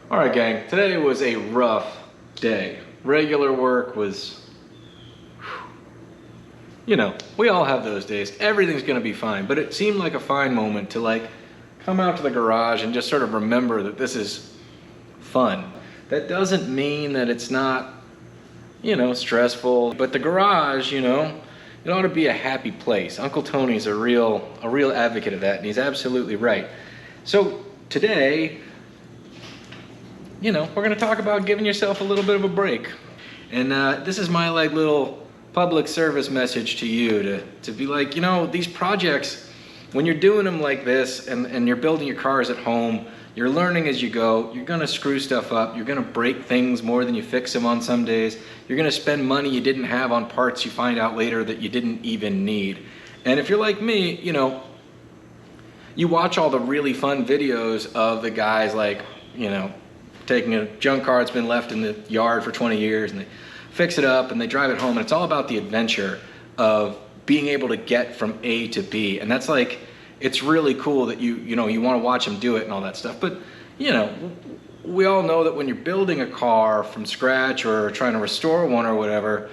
All right, gang, today was a rough day. Regular work was, we all have those days. Everything's gonna be fine, but it seemed like a fine moment to come out to the garage and just sort of remember that this is fun. That doesn't mean that it's not, stressful, but the garage, it ought to be a happy place. Uncle Tony's a real advocate of that, and he's absolutely right. So today, we're gonna talk about giving yourself a little bit of a break. And this is my little public service message to you to be like, these projects, when you're doing them like this and you're building your cars at home, you're learning as you go, you're gonna screw stuff up, you're gonna break things more than you fix them on some days, you're gonna spend money you didn't have on parts you find out later that you didn't even need. And if you're like me, you watch all the really fun videos of the guys taking a junk car that's been left in the yard for 20 years and they fix it up and they drive it home, and it's all about the adventure of being able to get from A to B. And that's it's really cool that you want to watch them do it and all that stuff. But we all know that when you're building a car from scratch or trying to restore one or whatever,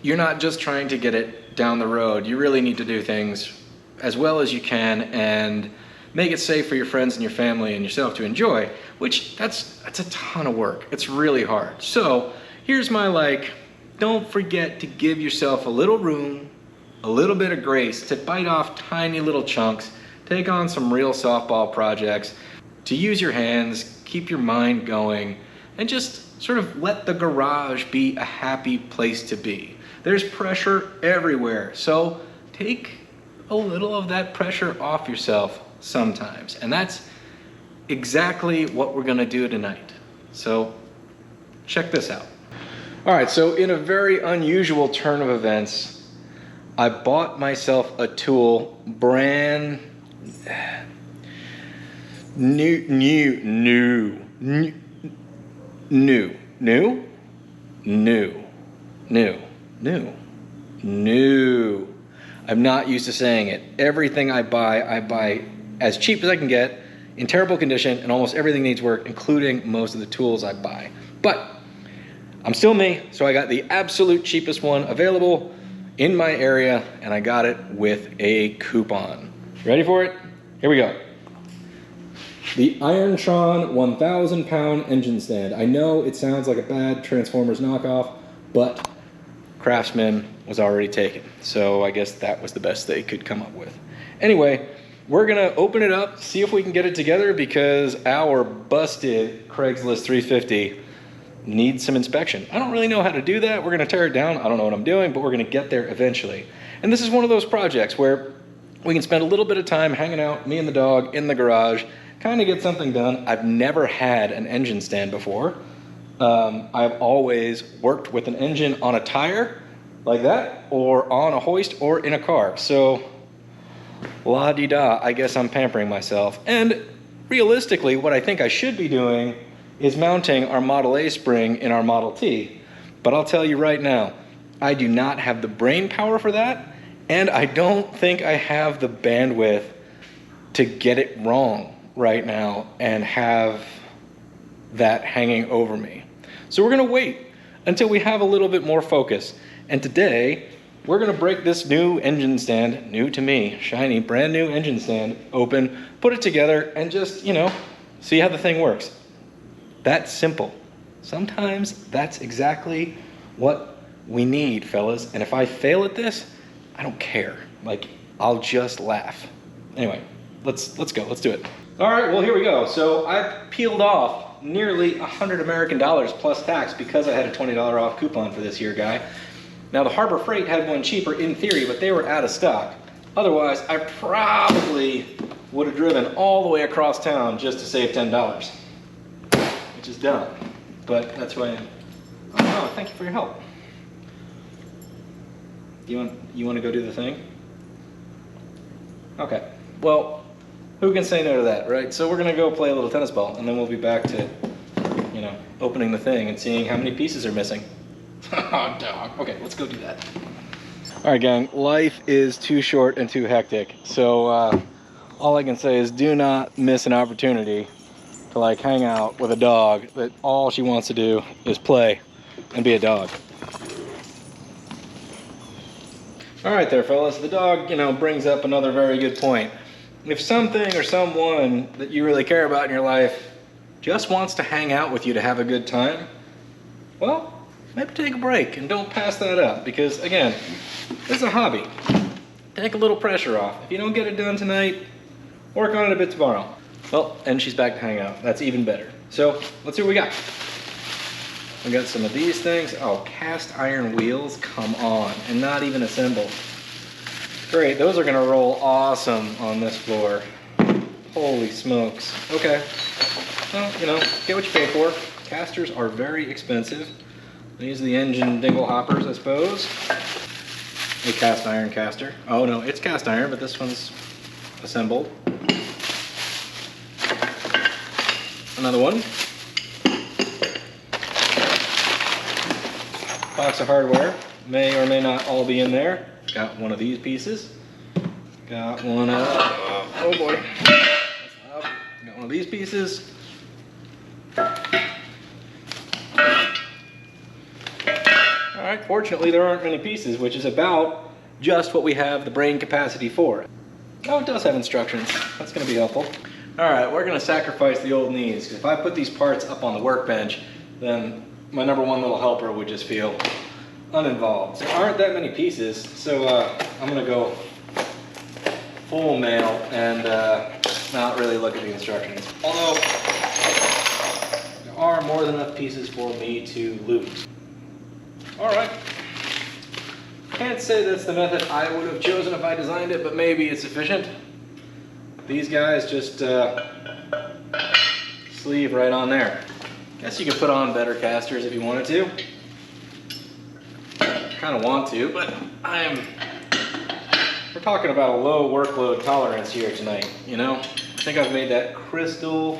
you're not just trying to get it down the road. You really need to do things as well as you can and make it safe for your friends and your family and yourself to enjoy, which that's a ton of work. It's really hard. So here's my don't forget to give yourself a little room, a little bit of grace to bite off tiny little chunks, take on some real softball projects, to use your hands, keep your mind going, and just sort of let the garage be a happy place to be. There's pressure everywhere, so take a little of that pressure off yourself sometimes. And that's exactly what we're gonna do tonight. So check this out. All right, so in a very unusual turn of events, I bought myself a tool, brand new. I'm not used to saying it. Everything I buy as cheap as I can get, in terrible condition, and almost everything needs work, including most of the tools I buy. But I'm still me, so I got the absolute cheapest one available in my area, and I got it with a coupon. Ready for it? Here we go. The Irontron 1,000-pound engine stand. I know it sounds like a bad Transformers knockoff, but Craftsman was already taken, so I guess that was the best they could come up with. Anyway, we're gonna open it up, see if we can get it together, because our busted Craigslist 350 needs some inspection. I don't really know how to do that. We're gonna tear it down. I don't know what I'm doing, but we're gonna get there eventually. And this is one of those projects where we can spend a little bit of time hanging out, me and the dog, in the garage, kind of get something done. I've never had an engine stand before. I've always worked with an engine on a tire like that, or on a hoist, or in a car. So la-di-da, I guess I'm pampering myself. And realistically, what I think I should be doing is mounting our Model A spring in our Model T. But I'll tell you right now, I do not have the brain power for that, and I don't think I have the bandwidth to get it wrong right now and have that hanging over me. So we're gonna wait until we have a little bit more focus. And today, we're gonna break this new engine stand, new to me, shiny, brand new engine stand, open, put it together, and just, see how the thing works. That's simple. Sometimes that's exactly what we need, fellas. And if I fail at this, I don't care. I'll just laugh. Anyway, let's go, let's do it. All right, well, here we go. So I've peeled off nearly $100 American plus tax because I had a $20 off coupon for this here guy. Now the Harbor Freight had one cheaper in theory, but they were out of stock. Otherwise, I probably would have driven all the way across town just to save $10, which is dumb, but that's who I am. Oh, thank you for your help. You want to go do the thing? Okay, well, who can say no to that, right? So we're gonna go play a little tennis ball, and then we'll be back to, opening the thing and seeing how many pieces are missing. Oh, dog. Okay, let's go do that. All right, gang, life is too short and too hectic. So all I can say is do not miss an opportunity to to like hang out with a dog that all she wants to do is play and be a dog. All right there, fellas. The dog, you know, brings up another very good point. If something or someone that you really care about in your life just wants to hang out with you to have a good time, well, maybe take a break and don't pass that up, because again, it's a hobby. Take a little pressure off. If you don't get it done tonight, work on it a bit tomorrow. Well, and she's back to hang out. That's even better. So let's see what we got. We got some of these things. Oh, cast iron wheels, come on, and not even assembled. Great, those are gonna roll awesome on this floor. Holy smokes. Okay, well, you know, get what you pay for. Casters are very expensive. These are the engine dingle hoppers, I suppose. A cast iron caster. Oh no, it's cast iron, but this one's assembled. Another one. Box of hardware. May or may not all be in there. Got one of these pieces. Got one of, oh boy. Got one of these pieces. Alright, fortunately there aren't many pieces, which is about just what we have the brain capacity for. Oh, it does have instructions. That's going to be helpful. Alright, we're going to sacrifice the old knees, because if I put these parts up on the workbench, then my number one little helper would just feel uninvolved. There aren't that many pieces, so I'm going to go full mail and not really look at the instructions. Although, there are more than enough pieces for me to lose. Alright. Can't say that's the method I would have chosen if I designed it, but maybe it's sufficient. These guys just sleeve right on there. Guess you could put on better casters if you wanted to. Kind of want to, but we're talking about a low workload tolerance here tonight, you know? I think I've made that crystal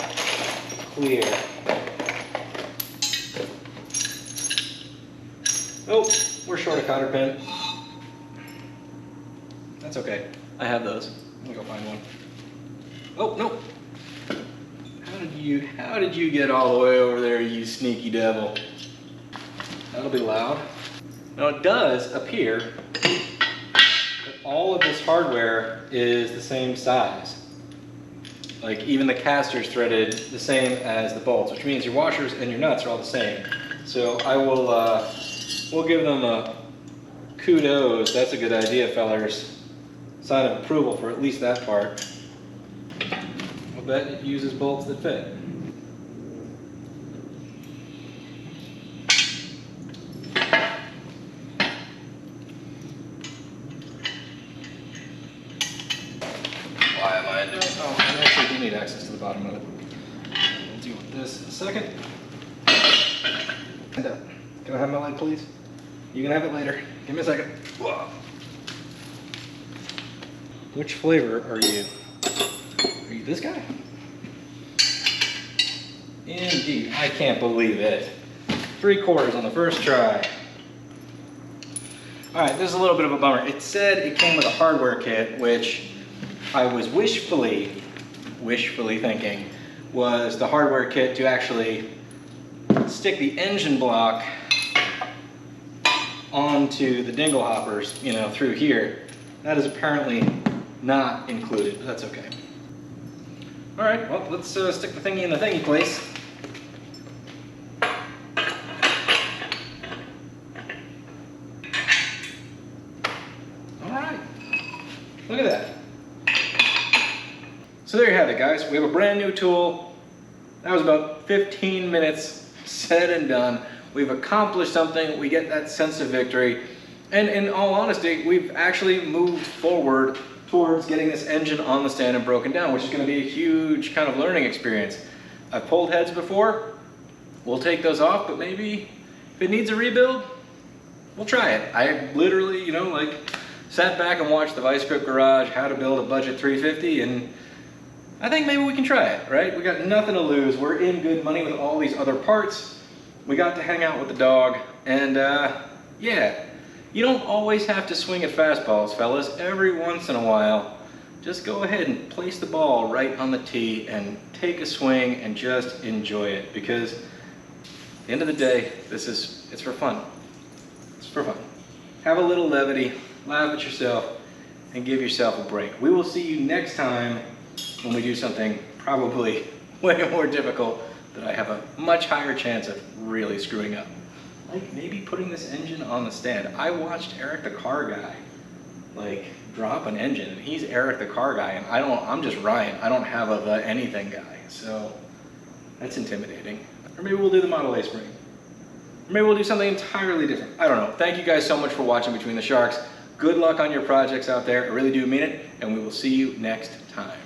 clear. Oh, we're short a cotter pin. That's okay. I have those. Let me go find one. Oh, no. How did you get all the way over there, you sneaky devil? That'll be loud. Now it does appear that all of this hardware is the same size. Like even the caster's threaded the same as the bolts, which means your washers and your nuts are all the same. So I will, we'll give them a kudos. That's a good idea, fellers. Sign of approval for at least that part. I'll bet it uses bolts that fit. Why am I doing? Oh, I actually do need access to the bottom of it. We'll deal with this in a second. Can I have my light, please? You can have it later. Give me a second. Whoa. Which flavor are you? Are you this guy? Indeed. I can't believe it. 3/4 on the first try. Alright, this is a little bit of a bummer. It said it came with a hardware kit, which I was wishfully thinking was the hardware kit to actually stick the engine block onto the dingle hoppers, you know, through here. That is apparently not included, but that's okay. All right, well, let's stick the thingy in the thingy place. All right, look at that. So there you have it, guys. We have a brand new tool. That was about 15 minutes said and done. We've accomplished something. We get that sense of victory. And in all honesty, we've actually moved forward towards getting this engine on the stand and broken down, which is going to be a huge kind of learning experience. I've pulled heads before. We'll take those off, but maybe if it needs a rebuild, we'll try it. I literally, you know, like sat back and watched the Vice Grip Garage, how to build a budget 350, and I think maybe we can try it, right? We got nothing to lose. We're in good money with all these other parts. We got to hang out with the dog, and yeah, you don't always have to swing at fastballs, fellas. Every once in a while, just go ahead and place the ball right on the tee and take a swing and just enjoy it, because at the end of the day, it's for fun. It's for fun. Have a little levity, laugh at yourself, and give yourself a break. We will see you next time when we do something probably way more difficult that I have a much higher chance of really screwing up. Like maybe putting this engine on the stand. I watched Eric the car guy like drop an engine, and he's Eric the car guy, and I'm just Ryan. I don't have a anything guy, so that's intimidating. Or maybe we'll do the Model A spring. Or maybe we'll do something entirely different. I don't know. Thank you guys so much for watching Between the Sharks. Good luck on your projects out there. I really do mean it, and we will see you next time.